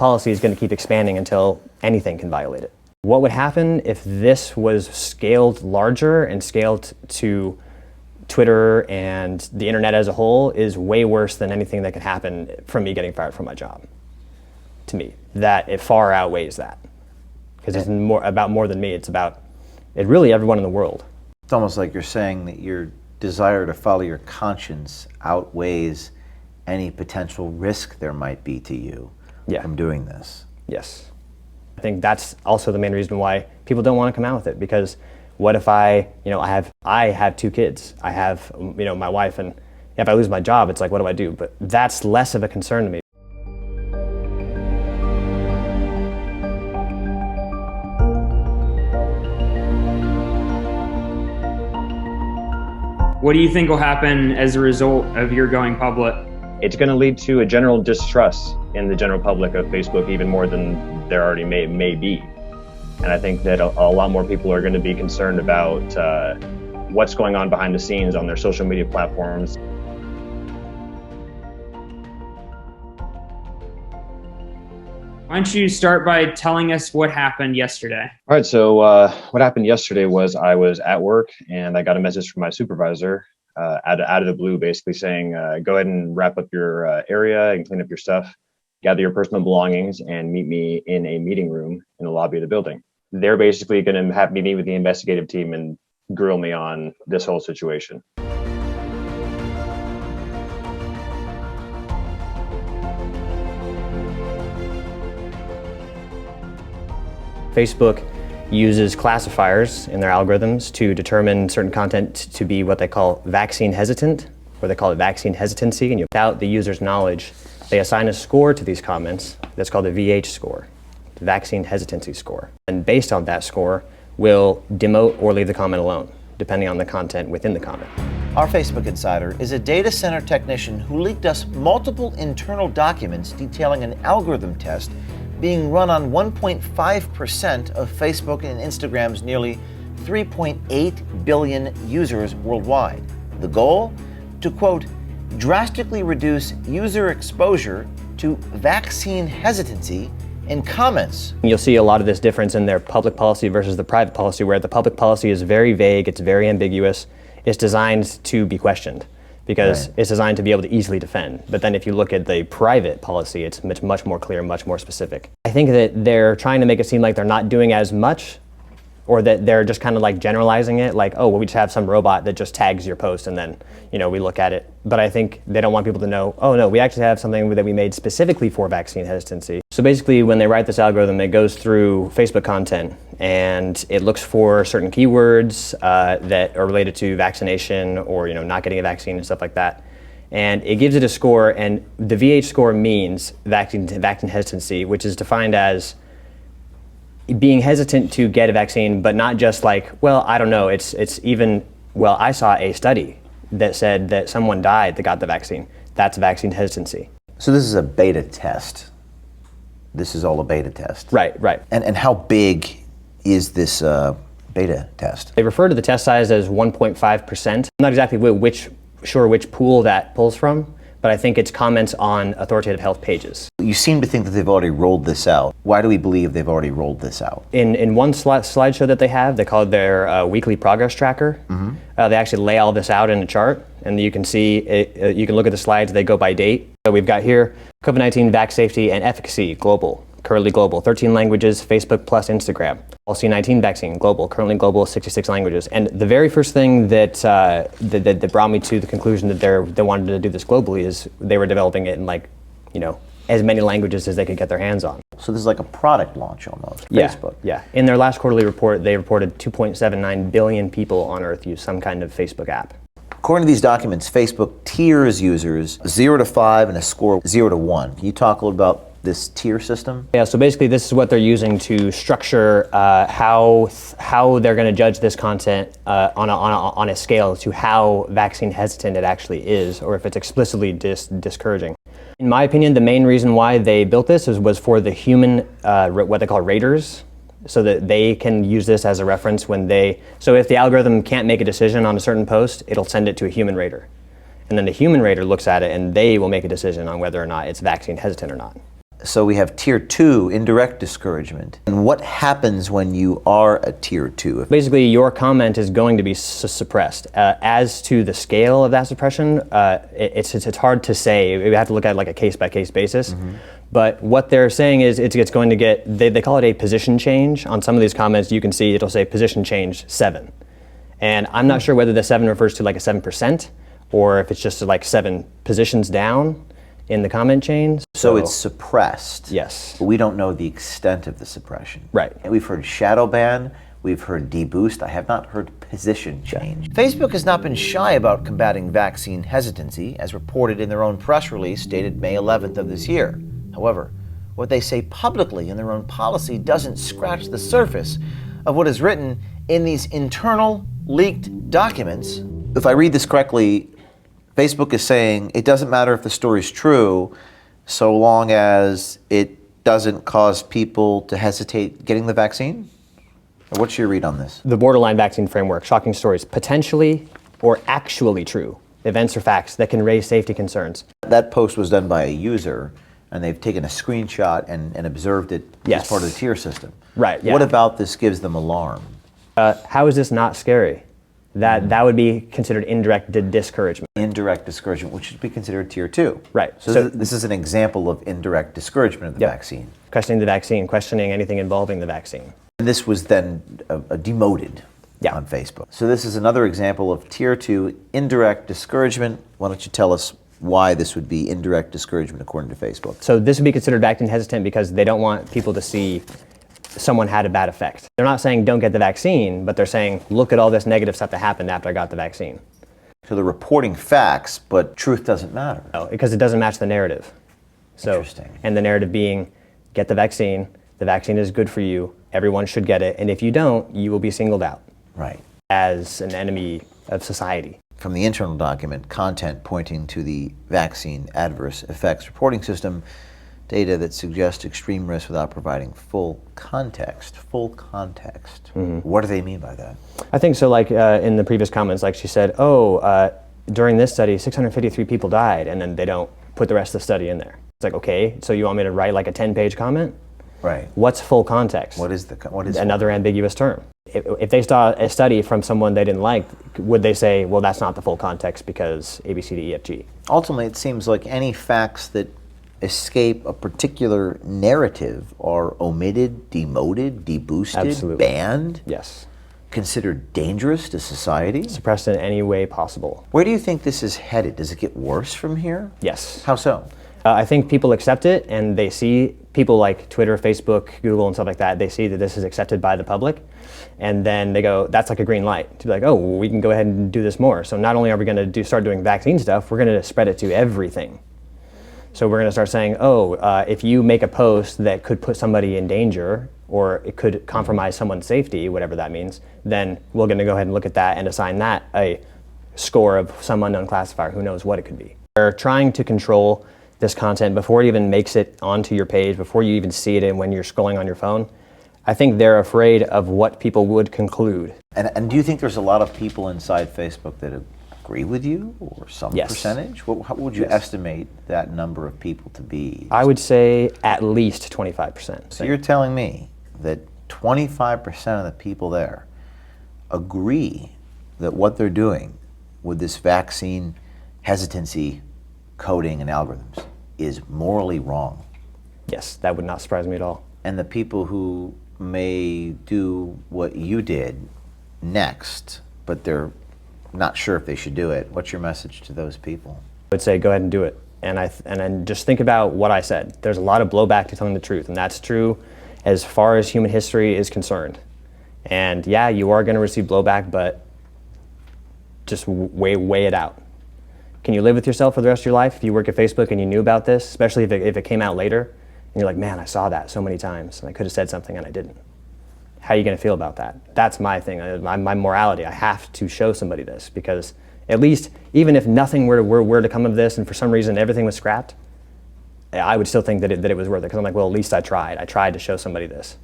policy is going to keep expanding until anything can violate it. What would happen if this was scaled larger and scaled to Twitter and the internet as a whole is way worse than anything that could happen from me getting fired from my job. To me, that it far outweighs that. Because it's about more than me, it's about really everyone in the world. It's almost like you're saying that your desire to follow your conscience outweighs any potential risk there might be to you from doing this. Yes. I think that's also the main reason why people don't want to come out with it, because what if I have 2 kids, I have, my wife, and if I lose my job, it's like, what do I do? But that's less of a concern to me. What do you think will happen as a result of your going public? It's going to lead to a general distrust in the general public of Facebook, even more than there already may be. And I think that a lot more people are going to be concerned about what's going on behind the scenes on their social media platforms. Why don't you start by telling us what happened yesterday? All right, so what happened yesterday was I was at work and I got a message from my supervisor out of the blue, basically saying, go ahead and wrap up your area and clean up your stuff, gather your personal belongings, and meet me in a meeting room in the lobby of the building. They're basically going to have me meet with the investigative team and grill me on this whole situation. Facebook uses classifiers in their algorithms to determine certain content to be what they call vaccine hesitant, or they call it vaccine hesitancy. And without the user's knowledge, they assign a score to these comments that's called the VH score, the vaccine hesitancy score. And based on that score, will demote or leave the comment alone, depending on the content within the comment. Our Facebook insider is a data center technician who leaked us multiple internal documents detailing an algorithm test being run on 1.5% of Facebook and Instagram's nearly 3.8 billion users worldwide. The goal? To, quote, drastically reduce user exposure to vaccine hesitancy in comments. You'll see a lot of this difference in their public policy versus the private policy, where the public policy is very vague, it's very ambiguous, it's designed to be questioned, because it's designed to be able to easily defend. But then if you look at the private policy, it's much more clear, much more specific. I think that they're trying to make it seem like they're not doing as much, or that they're just kind of like generalizing it, like, oh, well, we just have some robot that just tags your post and then, we look at it. But I think they don't want people to know, oh no, we actually have something that we made specifically for vaccine hesitancy. So basically when they write this algorithm, it goes through Facebook content and it looks for certain keywords that are related to vaccination or, not getting a vaccine and stuff like that. And it gives it a score, and the VH score means vaccine hesitancy, which is defined as being hesitant to get a vaccine, but not just like, well, I don't know, it's even, well, I saw a study that said that someone died that got the vaccine. That's vaccine hesitancy. So this is a beta test. This is all a beta test. Right. And how big is this beta test? They refer to the test size as 1.5%. I'm not exactly which pool that pulls from, but I think it's comments on authoritative health pages. You seem to think that they've already rolled this out. Why do we believe they've already rolled this out? In one slideshow that they have, they call it their weekly progress tracker. They actually lay all this out in a chart, and you can see, you can look at the slides, they go by date. So we've got here, COVID-19 vac safety and efficacy, global, currently global, 13 languages, Facebook plus Instagram. C-19 vaccine, global, currently global, 66 languages. And the very first thing that brought me to the conclusion that they wanted to do this globally is they were developing it in as many languages as they could get their hands on. So this is like a product launch almost, Facebook. Yeah. In their last quarterly report, they reported 2.79 billion people on Earth use some kind of Facebook app. According to these documents, Facebook tiers users 0 to 5 and a score 0 to 1. Can you talk a little about this tier system? Yeah, so basically this is what they're using to structure how they're going to judge this content on a scale to how vaccine hesitant it actually is, or if it's explicitly discouraging. In my opinion, the main reason why they built this was for the human, what they call raters, so that they can use this as a reference so if the algorithm can't make a decision on a certain post, it'll send it to a human rater. And then the human rater looks at it and they will make a decision on whether or not it's vaccine hesitant or not. So we have tier 2, indirect discouragement. And what happens when you are a tier 2? Basically, your comment is going to be suppressed. As to the scale of that suppression, it's hard to say. We have to look at like a case-by-case basis. But what they're saying is it's going to get, they call it a position change. On some of these comments, you can see it'll say position change 7. And I'm not sure whether the 7 refers to like a 7% or if it's just like 7 positions down in the comment chain. So it's suppressed. Yes. But we don't know the extent of the suppression. Right. And we've heard shadow ban, we've heard deboost. I have not heard position change. Facebook has not been shy about combating vaccine hesitancy, as reported in their own press release dated May 11th of this year. However, what they say publicly in their own policy doesn't scratch the surface of what is written in these internal leaked documents. If I read this correctly, Facebook is saying it doesn't matter if the story's true so long as it doesn't cause people to hesitate getting the vaccine? Or what's your read on this? The borderline vaccine framework, shocking stories, potentially or actually true, events or facts that can raise safety concerns. That post was done by a user, and they've taken a screenshot and observed it as part of the tier system. Right, yeah. What about this gives them alarm? How is this not scary? That would be considered indirect discouragement. Indirect discouragement, which should be considered tier 2. Right. So this is an example of indirect discouragement of the vaccine. Questioning the vaccine, questioning anything involving the vaccine. And this was then demoted on Facebook. So this is another example of tier 2 indirect discouragement. Why don't you tell us why this would be indirect discouragement according to Facebook? So this would be considered vaccine hesitant because they don't want people to see someone had a bad effect. They're not saying don't get the vaccine, but they're saying look at all this negative stuff that happened after I got the vaccine. So they're reporting facts, but truth doesn't matter. No, because it doesn't match the narrative. So, Interesting. And the narrative being get the vaccine is good for you, everyone should get it, and if you don't, you will be singled out. Right. As an enemy of society. From the internal document, content pointing to the vaccine adverse effects reporting system, data that suggests extreme risk without providing full context. Full context. What do they mean by that? I think so, like in the previous comments, like she said, during this study, 653 people died, and then they don't put the rest of the study in there. It's like, okay, so you want me to write like a 10-page comment? Right. What's full context? What is another ambiguous term? If they saw a study from someone they didn't like, would they say, well, that's not the full context because A, B, C, D, E, F, G? Ultimately, it seems like any facts that escape a particular narrative are omitted, demoted, deboosted, Absolutely. Banned, Yes. considered dangerous to society. Suppressed in any way possible. Where do you think this is headed? Does it get worse from here? Yes. How so? I think people accept it, and they see people like Twitter, Facebook, Google, and stuff like that. They see that this is accepted by the public, and then they go, "That's like a green light." To be like, "Oh, well, we can go ahead and do this more." So not only are we going to start doing vaccine stuff, we're going to spread it to everything. So we're going to start saying, "Oh, if you make a post that could put somebody in danger, or it could compromise someone's safety, whatever that means, then we're going to go ahead and look at that and assign that a score of some unknown classifier. Who knows what it could be?" They're trying to control this content before it even makes it onto your page, before you even see it when you're scrolling on your phone. I think they're afraid of what people would conclude. And do you think there's a lot of people inside Facebook that agree with you, or some Yes. percentage? How would you estimate that number of people to be? I would say at least 25%. So you're telling me that 25% of the people there agree that what they're doing with this vaccine hesitancy coding and algorithms is morally wrong? Yes, that would not surprise me at all. And the people who may do what you did next, but they're not sure if they should do it, what's your message to those people? I would say go ahead and do it. And then just think about what I said. There's a lot of blowback to telling the truth, and that's true as far as human history is concerned. And yeah, you are going to receive blowback, but just weigh it out. Can you live with yourself for the rest of your life if you work at Facebook and you knew about this, especially if it came out later, and you're like, man, I saw that so many times, and I could have said something and I didn't. How are you going to feel about that? That's my thing, my morality. I have to show somebody this, because at least, even if nothing were to come of this and for some reason everything was scrapped, I would still think that it was worth it, because I'm like, well, at least I tried. I tried to show somebody this.